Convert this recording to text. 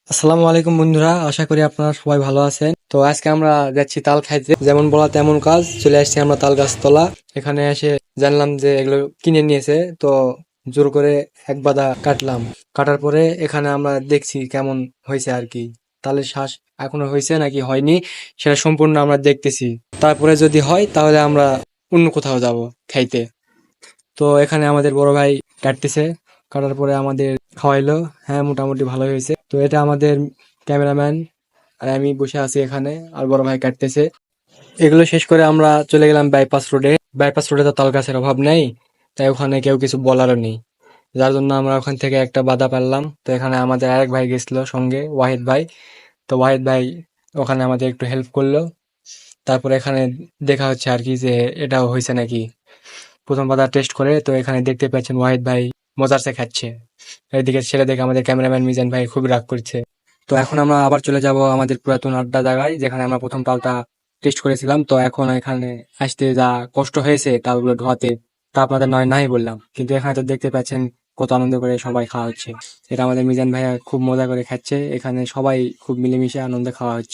আসসালামু আলাইকুম বন্ধুরা, আশা করি আপনারা সবাই ভালো আছেন। তো আজকে আমরা যাচ্ছি তাল খাইতে, যেমন বলা তেমন কাজ। চলে আসছি আমরা তাল গাছ তলা। এখানে এসে জানলাম যে এগুলো কিনে নিয়েছে, তো জোর করে এক বাদা কাটলাম। কাটার পরে এখানে আমরা দেখছি কেমন হয়েছে আর কি, তালের শ্বাস এখনো হয়েছে নাকি হয়নি সেটা সম্পূর্ণ আমরা দেখতেছি। তারপরে যদি হয় তাহলে আমরা অন্য কোথাও যাব খাইতে। তো এখানে আমাদের বড় ভাই কাটতেছে, কাটার পরে আমাদের খাওয়াইলো। হ্যাঁ, মোটামুটি ভালোই হয়েছে। তো এটা আমাদের ক্যামেরাম্যান, আর আমি বসে আছি এখানে, আর বড় ভাই কাটতেছে। এগুলো শেষ করে আমরা চলে গেলাম বাইপাস রোডে। বাইপাস রোডে তো তাল গাছের অভাব নেই, তাই ওখানে কেউ কিছু বলারও নেই, যার জন্য আমরা ওখান থেকে একটা বাধা পেলাম। তো এখানে আমাদের আরেক ভাই গেছিল সঙ্গে, ওয়াহিদ ভাই। তো ওয়াহিদ ভাই ওখানে আমাদের একটু হেল্প করলো। তারপরে এখানে দেখা হচ্ছে আর কি যে এটাও হয়েছে নাকি। প্রথম পাতা টেস্ট করে, তো এখানে দেখতে পাচ্ছেন ওয়াহিদ ভাই মজার সে খাচ্ছে। এদিকে সেটা দেখে আমাদের ক্যামেরাম্যান মিজান ভাই খুব রাগ করছে। তো এখন আমরা আবার চলে যাব আমাদের পুরাতন আড্ডা জায়গায়, যেখানে আমরা প্রথম তালটা টেস্ট করেছিলাম। তো এখন এখানে আসতে যা কষ্ট হয়েছে তালগুলো ধোয়াতে, তা আপনাদের নয় নাই বললাম, কিন্তু এখানে তো দেখতে পাচ্ছেন কত আনন্দ করে সবাই খাওয়া হচ্ছে। এটা আমাদের মিজান ভাইয়া খুব মজা করে খাচ্ছে, এখানে সবাই খুব মিলেমিশে আনন্দে খাওয়া হচ্ছে।